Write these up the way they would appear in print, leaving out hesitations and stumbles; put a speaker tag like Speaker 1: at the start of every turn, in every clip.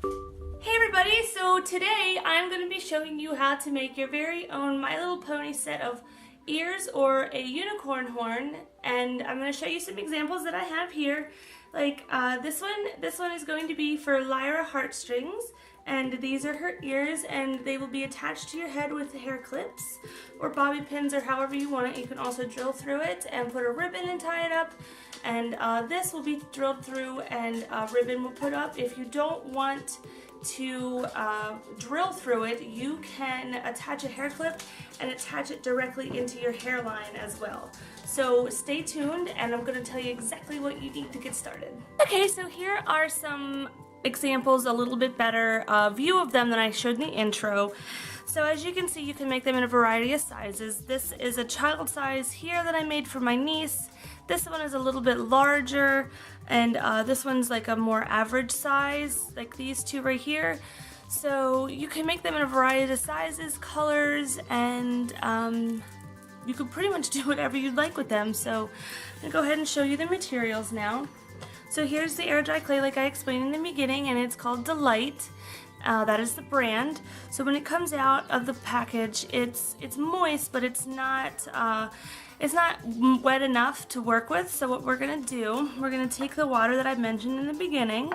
Speaker 1: Hey everybody, so today I'm going to be showing you how to make your very own My Little Pony set of ears or a unicorn horn, and I'm going to show you some examples that I have here. Like this one is going to be for Lyra Heartstrings, and these are her ears, and they will be attached to your head with hair clips or bobby pins or however you want it. You can also drill through it and put a ribbon and tie it up, and this will be drilled through and a ribbon will put up. If you don't want to drill through it, you can attach a hair clip and attach it directly into your hairline as well. So stay tuned, and I'm going to tell you exactly what you need to get started. Okay, so here are some examples, a little bit better view of them than I showed in the intro. So as you can see, you can make them in a variety of sizes. This is a child size here that I made for my niece. This one is a little bit larger, and this one's like a more average size, like these two right here. So you can make them in a variety of sizes, colors, and you can pretty much do whatever you'd like with them. So I'm going to go ahead and show you the materials now. So here's the air dry clay like I explained in the beginning, and it's called Delight. That is the brand. So when it comes out of the package, it's moist, but it's not wet enough to work with. So what we're gonna do, we're gonna take the water that I mentioned in the beginning,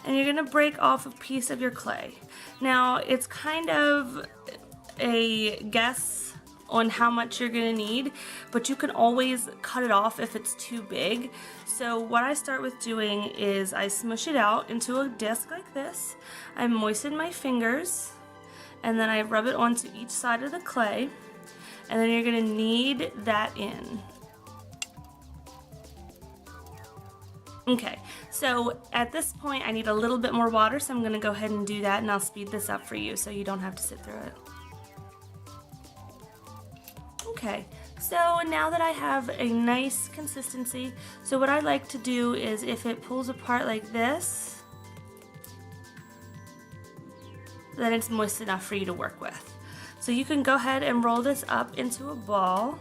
Speaker 1: and you're gonna break off a piece of your clay. Now it's kind of a guess on how much you're gonna need, but you can always cut it off if it's too big. So what I start with doing is I smush it out into a disc like this. I moisten my fingers, and then I rub it onto each side of the clay, and then you're gonna knead that in. Okay, so at this point I need a little bit more water, so I'm gonna go ahead and do that, and I'll speed this up for you so you don't have to sit through it. Okay, so now that I have a nice consistency, so what I like to do is if it pulls apart like this, then it's moist enough for you to work with. So you can go ahead and roll this up into a ball,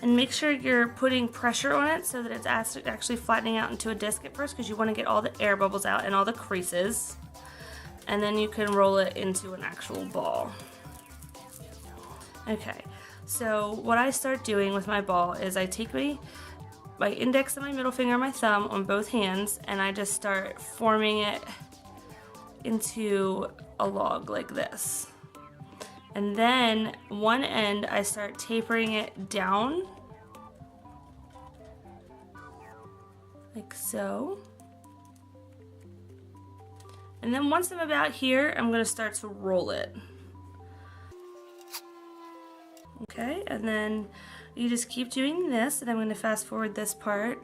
Speaker 1: and make sure you're putting pressure on it so that it's actually flattening out into a disc at first, because you want to get all the air bubbles out and all the creases, and then you can roll it into an actual ball. Okay, so what I start doing with my ball is I take my index and my middle finger and my thumb on both hands, and I just start forming it into a log like this. And then one end I start tapering it down like so. And then once I'm about here, I'm going to start to roll it. Okay, and then you just keep doing this, and I'm going to fast forward this part.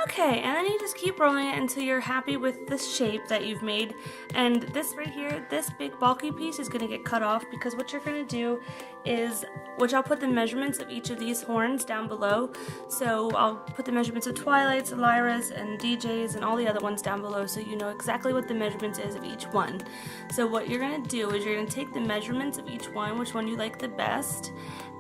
Speaker 1: Okay, and then you just keep rolling it until you're happy with the shape that you've made. And this right here, this big bulky piece is going to get cut off, because what you're going to do is, which I'll put the measurements of each of these horns down below. So I'll put the measurements of Twilight's, Lyra's, and DJ's, and all the other ones down below, so you know exactly what the measurements is of each one. So what you're going to do is you're going to take the measurements of each one, which one you like the best,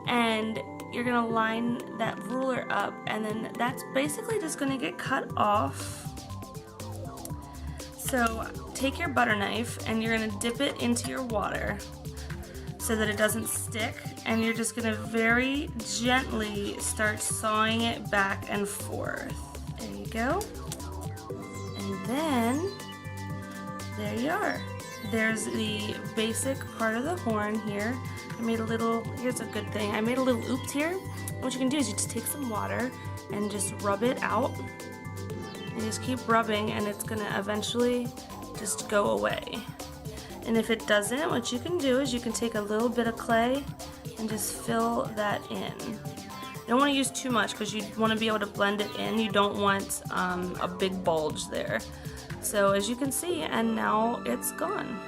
Speaker 1: and you're gonna line that ruler up, and then that's basically just gonna get cut off. So take your butter knife and you're gonna dip it into your water so that it doesn't stick, and you're just gonna very gently start sawing it back and forth. There you go. And then there you are. There's the basic part of the horn here. I made a little, here's a good thing, I made a little oops here. And what you can do is you just take some water and just rub it out. And just keep rubbing, and it's gonna eventually just go away. And if it doesn't, what you can do is you can take a little bit of clay and just fill that in. You don't want to use too much, because you want to be able to blend it in. You don't want a big bulge there. So as you can see, and now it's gone.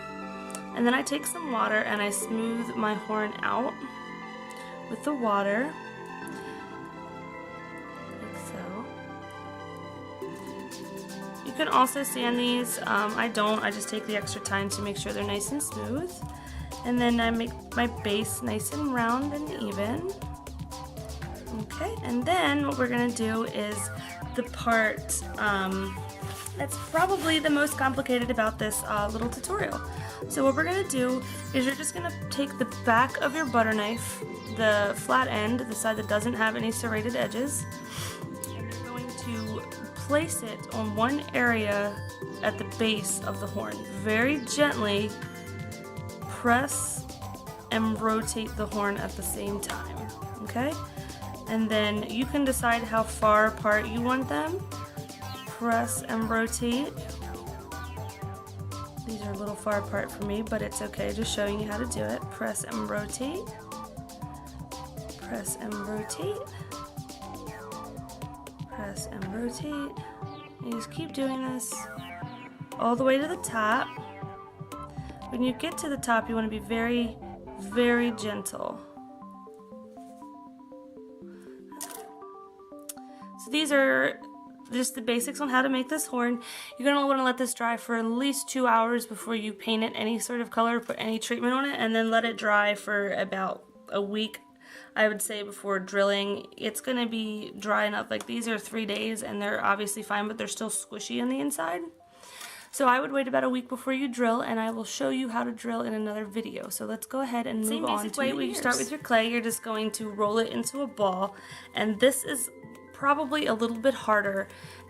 Speaker 1: And then I take some water and I smooth my horn out with the water, like so. You can also sand these. I don't. I just take the extra time to make sure they're nice and smooth. And then I make my base nice and round and even. Okay, and then what we're going to do is the part that's probably the most complicated about this little tutorial. So what we're going to do is you're just going to take the back of your butter knife, the flat end, the side that doesn't have any serrated edges, and you're going to place it on one area at the base of the horn. Very gently press and rotate the horn at the same time, okay? And then you can decide how far apart you want them. Press and rotate. These are a little far apart for me, but it's okay, just showing you how to do it. Press and rotate. Press and rotate. Press and rotate. You just keep doing this all the way to the top. When you get to the top, you want to be very, very gentle. So these are just the basics on how to make this horn. You're going to want to let this dry for at least 2 hours before you paint it any sort of color, put any treatment on it, and then let it dry for about a week, I would say, before drilling. It's going to be dry enough. Like, these are 3 days and they're obviously fine, but they're still squishy on the inside. So I would wait about a week before you drill, and I will show you how to drill in another video. So let's go ahead and move on to the ears. You start with your clay. You're just going to roll it into a ball, and this is probably a little bit harder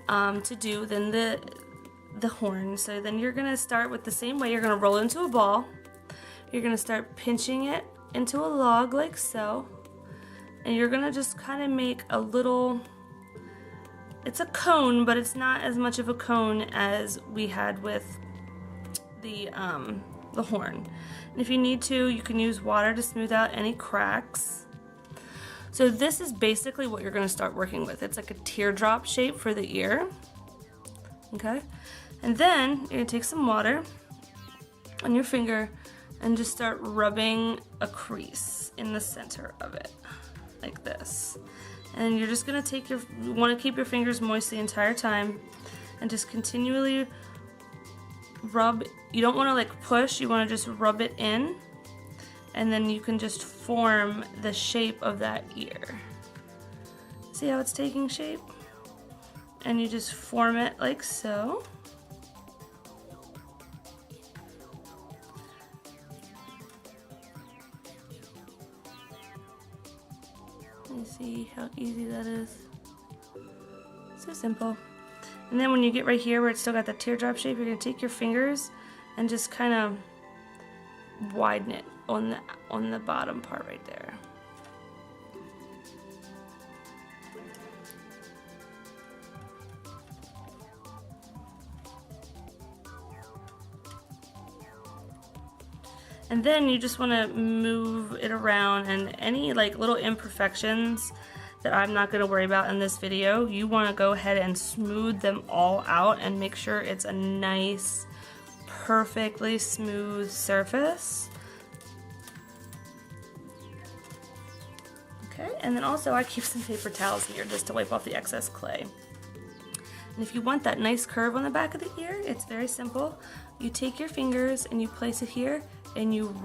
Speaker 1: to do than the horn. So then you're going to start with the same way. You're going to roll into a ball. You're going to start pinching it into a log like so, and you're going to just kind of make a little, it's a cone, but it's not as much of a cone as we had with the horn. And if you need to, you can use water to smooth out any cracks. So this is basically what you're going to start working with. It's like a teardrop shape for the ear. Okay? And then you're going to take some water on your finger and just start rubbing a crease in the center of it, like this. And you're just going to take you want to keep your fingers moist the entire time and just continually rub. You don't want to like push, you want to just rub it in. And then you can just form the shape of that ear. See how it's taking shape? And you just form it like so. You see how easy that is? So simple. And then when you get right here where it's still got the teardrop shape, you're going to take your fingers and just kind of widen it on the bottom part right there. And then you just want to move it around, and any like little imperfections that I'm not going to worry about in this video, you want to go ahead and smooth them all out and make sure it's a nice, perfectly smooth surface. Okay, and then also I keep some paper towels here just to wipe off the excess clay. And if you want that nice curve on the back of the ear, it's very simple. You take your fingers and you place it here and you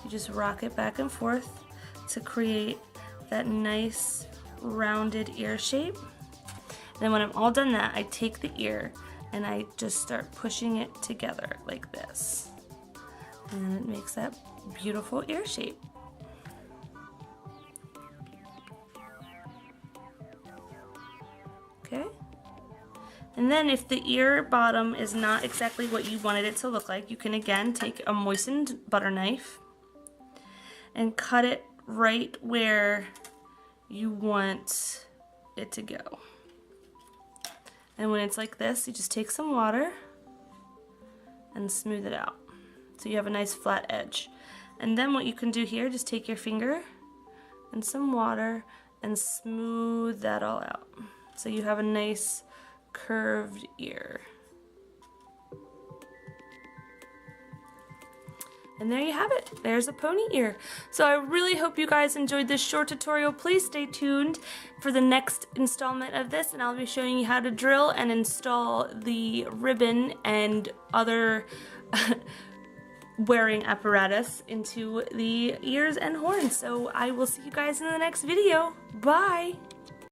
Speaker 1: just rock it back and forth to create that nice rounded ear shape. And then when I'm all done that, I take the ear and I just start pushing it together like this. And it makes that beautiful ear shape. Okay? And then if the ear bottom is not exactly what you wanted it to look like, you can again take a moistened butter knife and cut it right where you want it to go. And when it's like this, you just take some water and smooth it out. So you have a nice flat edge. And then what you can do here, just take your finger and some water and smooth that all out. So you have a nice curved ear. And there you have it. There's a pony ear. So I really hope you guys enjoyed this short tutorial. Please stay tuned for the next installment of this, and I'll be showing you how to drill and install the ribbon and other wearing apparatus into the ears and horns. So I will see you guys in the next video. Bye!